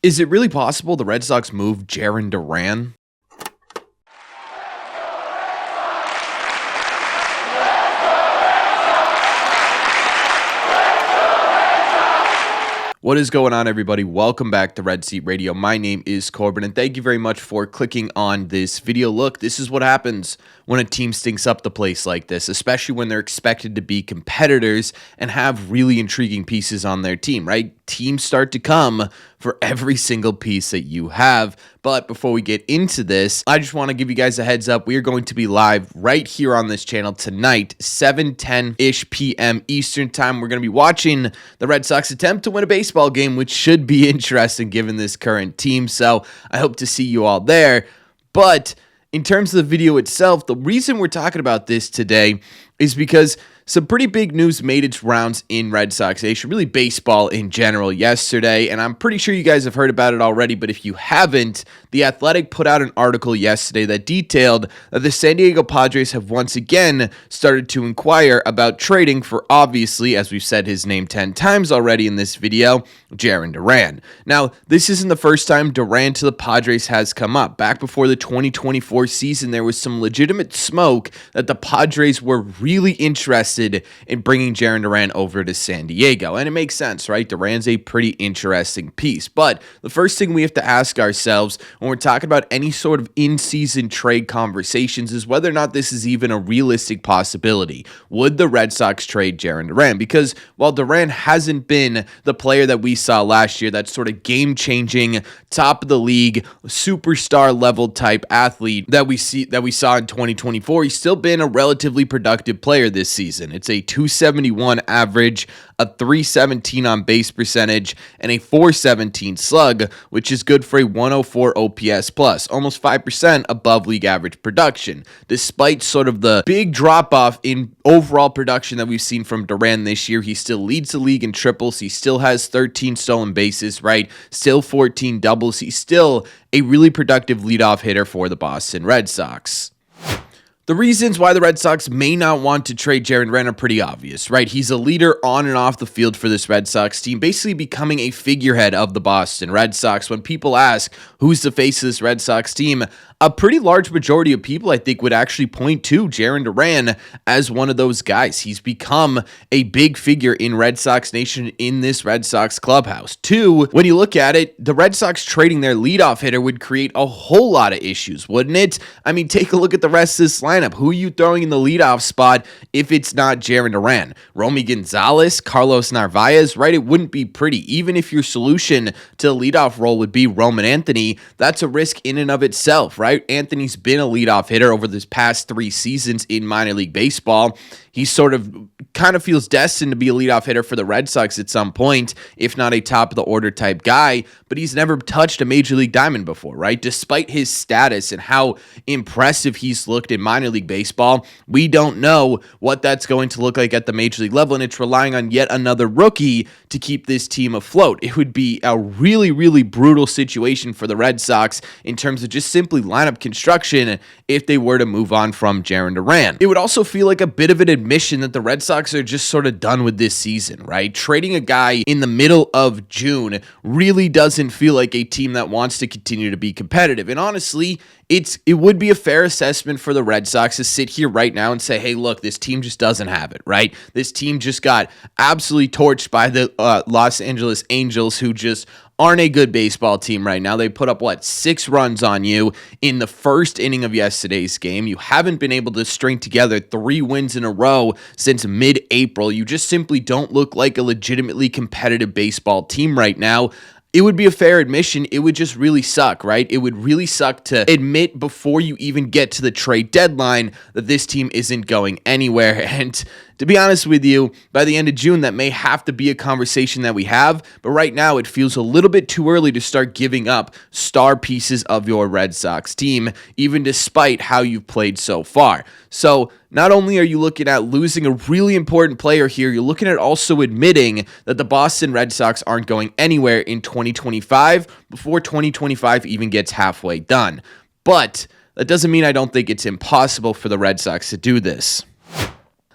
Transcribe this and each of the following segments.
Is it really possible the Red Sox move Jarren Duran? What is going on, everybody? Welcome back to Red Seat Radio. My name is Corbin, and thank you very much for clicking on this video. Look, this is what happens when a team stinks up the place like this, especially when they're expected to be competitors and have really intriguing pieces on their team, right? Teams start to come for every single piece that you have. But before we get into this, I just want to give you guys a heads up. We are going to be live right here on this channel tonight, 7:10-ish p.m. Eastern time. We're going to be watching the Red Sox attempt to win a baseball game, which should be interesting given this current team. So I hope to see you all there. But in terms of the video itself, the reason we're talking about this today is because some pretty big news made its rounds in Red Sox Nation, really baseball in general, yesterday, and I'm pretty sure you guys have heard about it already, but if you haven't, The Athletic put out an article yesterday that detailed that the San Diego Padres have once again started to inquire about trading for, obviously, as we've said his name 10 times already in this video, Jarren Duran. Now, this isn't the first time Duran to the Padres has come up. Back before the 2024 season, there was some legitimate smoke that the Padres were really interested in bringing Jarren Duran over to San Diego. And it makes sense, right? Duran's a pretty interesting piece. But the first thing we have to ask ourselves when we're talking about any sort of in-season trade conversations is whether or not this is even a realistic possibility. Would the Red Sox trade Jarren Duran? Because while Duran hasn't been the player that we saw last year, that sort of game-changing, top of the league, superstar level type athlete that we saw in 2024, he's still been a relatively productive player this season. It's a 271 average, a 317 on base percentage, and a 417 slug, which is good for a 104 OPS plus, almost 5% above league average production. Despite sort of the big drop-off in overall production that we've seen from Duran this year, he still leads the league in triples. He still has 13 stolen bases, right? Still 14 doubles. He's still a really productive leadoff hitter for the Boston Red Sox. The reasons why the Red Sox may not want to trade Jarren Duran are pretty obvious, right? He's a leader on and off the field for this Red Sox team, basically becoming a figurehead of the Boston Red Sox. When people ask who's the face of this Red Sox team, a pretty large majority of people, I think, would actually point to Jarren Duran as one of those guys. He's become a big figure in Red Sox Nation in this Red Sox clubhouse. Two, when you look at it, the Red Sox trading their leadoff hitter would create a whole lot of issues, wouldn't it? I mean, take a look at the rest of this lineup. Who are you throwing in the leadoff spot if it's not Jarren Duran? Romy Gonzalez, Carlos Narvaez, right? It wouldn't be pretty. Even if your solution to the leadoff role would be Roman Anthony, that's a risk in and of itself, right? Anthony's been a leadoff hitter over this past 3 seasons in minor league baseball. He sort of kind of feels destined to be a leadoff hitter for the Red Sox at some point, if not a top-of-the-order type guy, but he's never touched a Major League diamond before, right? Despite his status and how impressive he's looked in minor league baseball, we don't know what that's going to look like at the Major League level, and it's relying on yet another rookie to keep this team afloat. It would be a really, really brutal situation for the Red Sox in terms of just simply lineup construction if they were to move on from Jarren Duran. It would also feel like a bit of an admission that the Red Sox are just sort of done with this season, right? Trading a guy in the middle of June really doesn't feel like a team that wants to continue to be competitive. And honestly, it would be a fair assessment for the Red Sox to sit here right now and say, hey, look, this team just doesn't have it, right? This team just got absolutely torched by the Los Angeles Angels, who just aren't a good baseball team right now. They put up, 6 runs on you in the first inning of yesterday's game. You haven't been able to string together 3 wins in a row since mid-April. You just simply don't look like a legitimately competitive baseball team right now. It would be a fair admission. It would just really suck, right? It would really suck to admit before you even get to the trade deadline that this team isn't going anywhere. And to be honest with you, by the end of June, that may have to be a conversation that we have. But right now, it feels a little bit too early to start giving up star pieces of your Red Sox team, even despite how you've played so far. So not only are you looking at losing a really important player here, you're looking at also admitting that the Boston Red Sox aren't going anywhere in 2025 before 2025 even gets halfway done. But that doesn't mean I don't think it's impossible for the Red Sox to do this.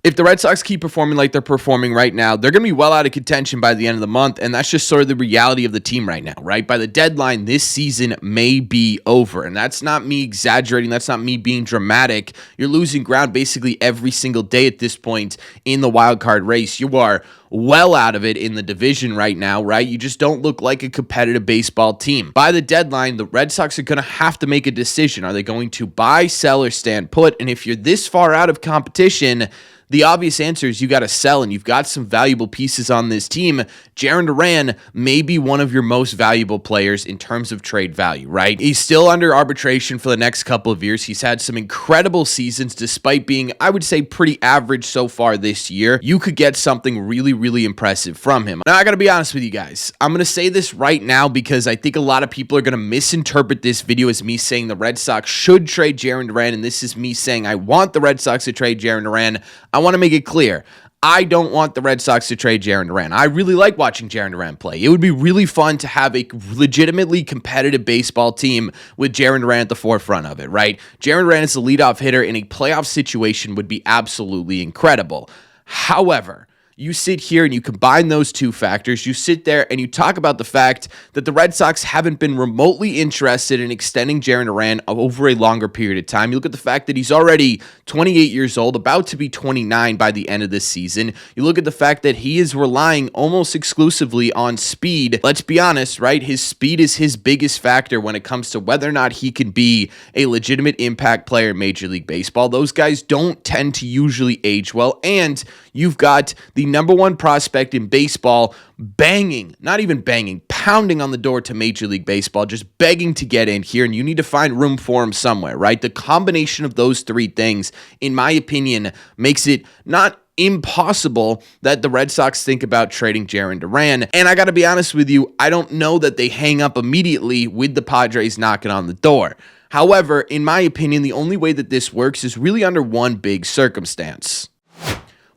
If the Red Sox keep performing like they're performing right now, they're going to be well out of contention by the end of the month, and that's just sort of the reality of the team right now, right? By the deadline, this season may be over, and that's not me exaggerating. That's not me being dramatic. You're losing ground basically every single day at this point in the wild card race. You are well out of it in the division right now, right? You just don't look like a competitive baseball team. By the deadline, the Red Sox are going to have to make a decision. Are they going to buy, sell, or stand put? And if you're this far out of competition, the obvious answer is you got to sell, and you've got some valuable pieces on this team. Jarren Duran may be one of your most valuable players in terms of trade value, right? He's still under arbitration for the next couple of years. He's had some incredible seasons despite being, I would say, pretty average so far this year. You could get something really, really impressive from him. Now, I got to be honest with you guys. I'm going to say this right now because I think a lot of people are going to misinterpret this video as me saying the Red Sox should trade Jarren Duran, and this is me saying I want the Red Sox to trade Jarren Duran. I want to make it clear. I don't want the Red Sox to trade Jarren Duran. I really like watching Jarren Duran play. It would be really fun to have a legitimately competitive baseball team with Jarren Duran at the forefront of it, right? Jarren Duran as the leadoff hitter in a playoff situation would be absolutely incredible. However, you sit here and you combine those two factors. You sit there and you talk about the fact that the Red Sox haven't been remotely interested in extending Jarren Duran over a longer period of time. You look at the fact that he's already 28 years old, about to be 29 by the end of this season. You look at the fact that he is relying almost exclusively on speed. Let's be honest, right? His speed is his biggest factor when it comes to whether or not he can be a legitimate impact player in Major League Baseball. Those guys don't tend to usually age well, and you've got the number one prospect in baseball banging, not even banging, pounding on the door to Major League Baseball, just begging to get in here, and you need to find room for him somewhere, right? The combination of those three things, in my opinion, makes it not impossible that the Red Sox think about trading Jarren Duran. And I got to be honest with you, I don't know that they hang up immediately with the Padres knocking on the door. However, in my opinion, the only way that this works is really under one big circumstance.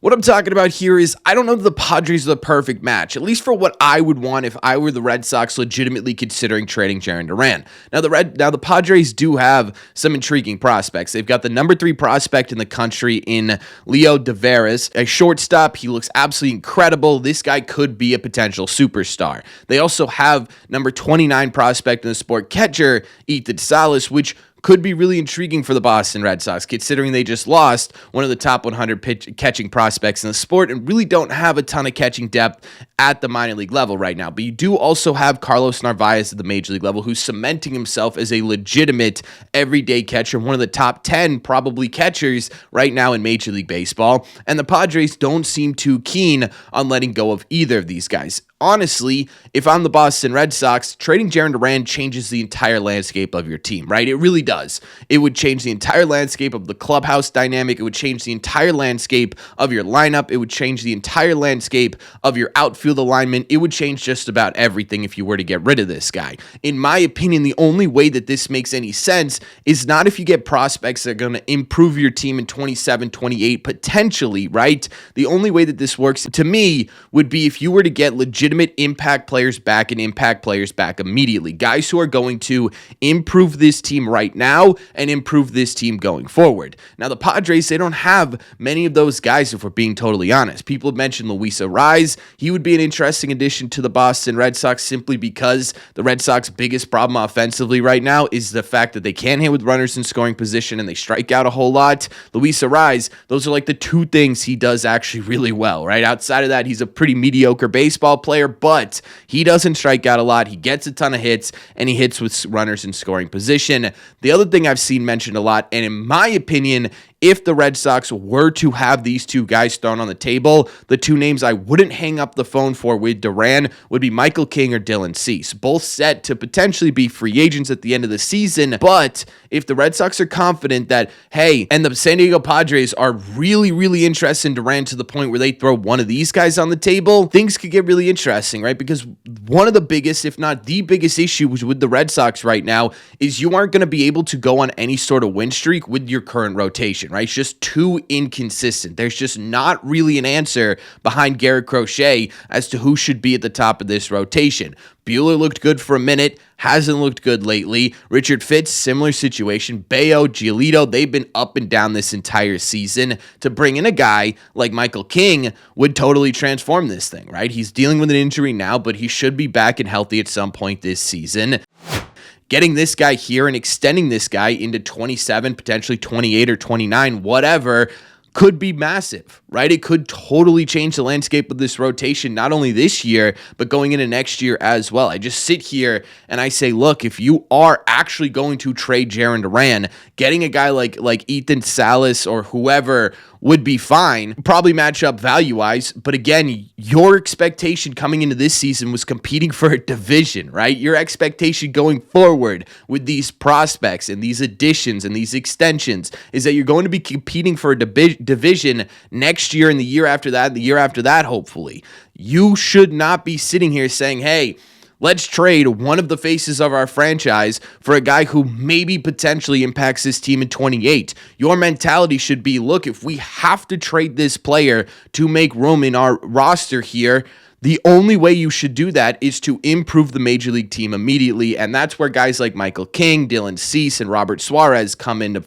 What I'm talking about here is I don't know that the Padres are the perfect match, at least for what I would want if I were the Red Sox legitimately considering trading Jarren Duran. Now the Padres do have some intriguing prospects. They've got the number 3 prospect in the country in Leo Taveras, a shortstop. He looks absolutely incredible. This guy could be a potential superstar. They also have number 29 prospect in the sport, catcher Ethan Salas, which could be really intriguing for the Boston Red Sox, considering they just lost one of the top 100 catching prospects in the sport and really don't have a ton of catching depth at the minor league level right now. But you do also have Carlos Narvaez at the major league level, who's cementing himself as a legitimate everyday catcher, one of the top 10 probably catchers right now in Major League Baseball. And the Padres don't seem too keen on letting go of either of these guys. Honestly, if I'm the Boston Red Sox, trading Jarren Duran changes the entire landscape of your team, right? It really does. It would change the entire landscape of the clubhouse dynamic. It would change the entire landscape of your lineup. It would change the entire landscape of your outfield alignment. It would change just about everything if you were to get rid of this guy. In my opinion, the only way that this makes any sense is not if you get prospects that are going to improve your team in 27, 28, potentially, right? The only way that this works, to me, would be if you were to get legitimate impact players back and impact players back immediately. Guys who are going to improve this team right now and improve this team going forward. Now, the Padres, they don't have many of those guys, if we're being totally honest. People have mentioned Luis Arraez. He would be an interesting addition to the Boston Red Sox simply because the Red Sox' biggest problem offensively right now is the fact that they can't hit with runners in scoring position and they strike out a whole lot. Luis Arraez, those are like the two things he does actually really well, right? Outside of that, he's a pretty mediocre baseball player, but he doesn't strike out a lot. He gets a ton of hits, and he hits with runners in scoring position. The other thing I've seen mentioned a lot, and in my opinion, if the Red Sox were to have these two guys thrown on the table, the two names I wouldn't hang up the phone for with Duran would be Michael King or Dylan Cease, both set to potentially be free agents at the end of the season. But if the Red Sox are confident that, hey, and the San Diego Padres are really, really interested in Duran to the point where they throw one of these guys on the table, things could get really interesting, right? Because one of the biggest, if not the biggest issue with the Red Sox right now is you aren't going to be able to go on any sort of win streak with your current rotation. rotation, right? It's just too inconsistent. There's just not really an answer behind Garrett Crochet as to who should be at the top of this rotation. Buehler looked good for a minute, hasn't looked good lately. Richard Fitz, similar situation. Bayo, Giolito, they've been up and down this entire season. To bring in a guy like Michael King would totally transform this thing, right? He's dealing with an injury now, but he should be back and healthy at some point this season. Getting this guy here and extending this guy into 27, potentially 28 or 29, whatever, could be massive, right? It could totally change the landscape of this rotation, not only this year, but going into next year as well. I just sit here and I say, look, if you are actually going to trade Jarren Duran, getting a guy like Ethan Salas or whoever would be fine, probably match up value-wise. But again, your expectation coming into this season was competing for a division, right? Your expectation going forward with these prospects and these additions and these extensions is that you're going to be competing for a division next year and the year after that, and the year after that, hopefully. You should not be sitting here saying, hey, let's trade one of the faces of our franchise for a guy who maybe potentially impacts this team in 28. Your mentality should be, look, if we have to trade this player to make room in our roster here, the only way you should do that is to improve the major league team immediately, and that's where guys like Michael King, Dylan Cease, and Robert Suarez come into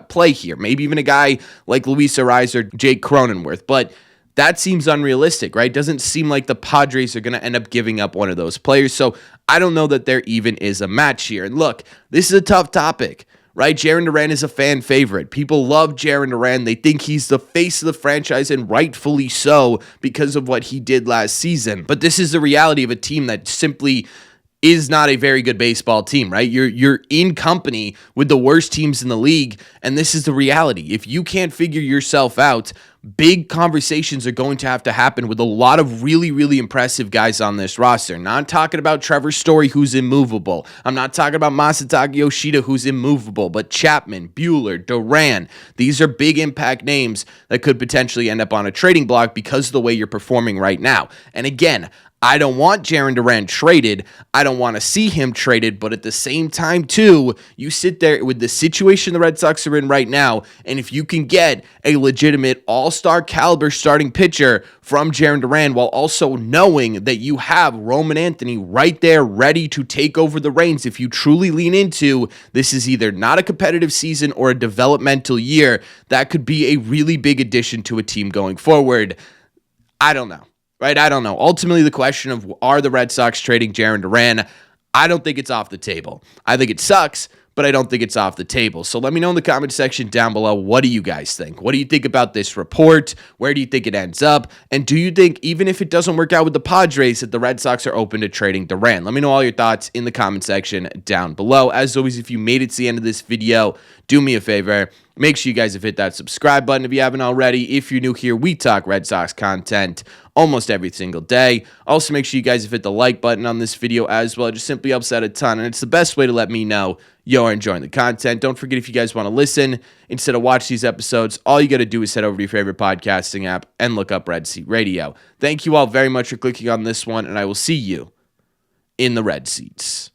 play here. Maybe even a guy like Luis Ariz or Jake Cronenworth, but that seems unrealistic, right? Doesn't seem like the Padres are going to end up giving up one of those players, so I don't know that there even is a match here. And look, this is a tough topic, right? Jarren Duran is a fan favorite. People love Jarren Duran. They think he's the face of the franchise, and rightfully so because of what he did last season. But this is the reality of a team that simply is not a very good baseball team, right? You're in company with the worst teams in the league, and this is the reality. If you can't figure yourself out, big conversations are going to have to happen with a lot of really, really impressive guys on this roster. Not talking about Trevor Story, who's immovable. I'm not talking about Masataka Yoshida, who's immovable, but Chapman, Buehler, Duran. These are big impact names that could potentially end up on a trading block because of the way you're performing right now. And again, I don't want Jarren Duran traded. I don't want to see him traded, but at the same time, too, you sit there with the situation the Red Sox are in right now, and if you can get a legitimate all-star caliber starting pitcher from Jarren Duran while also knowing that you have Roman Anthony right there ready to take over the reins, if you truly lean into this is either not a competitive season or a developmental year, that could be a really big addition to a team going forward. I don't know. Right? I don't know. Ultimately, the question of are the Red Sox trading Jarren Duran, I don't think it's off the table. I think it sucks, but I don't think it's off the table. So let me know in the comment section down below, what do you guys think? What do you think about this report? Where do you think it ends up? And do you think, even if it doesn't work out with the Padres, that the Red Sox are open to trading Duran? Let me know all your thoughts in the comment section down below. As always, if you made it to the end of this video, do me a favor. Make sure you guys have hit that subscribe button if you haven't already. If you're new here, we talk Red Sox content almost every single day. Also, make sure you guys have hit the like button on this video as well. It just simply helps out a ton, and it's the best way to let me know you're enjoying the content. Don't forget, if you guys want to listen instead of watch these episodes, all you got to do is head over to your favorite podcasting app and look up Red Seat Radio. Thank you all very much for clicking on this one, and I will see you in the Red Seats.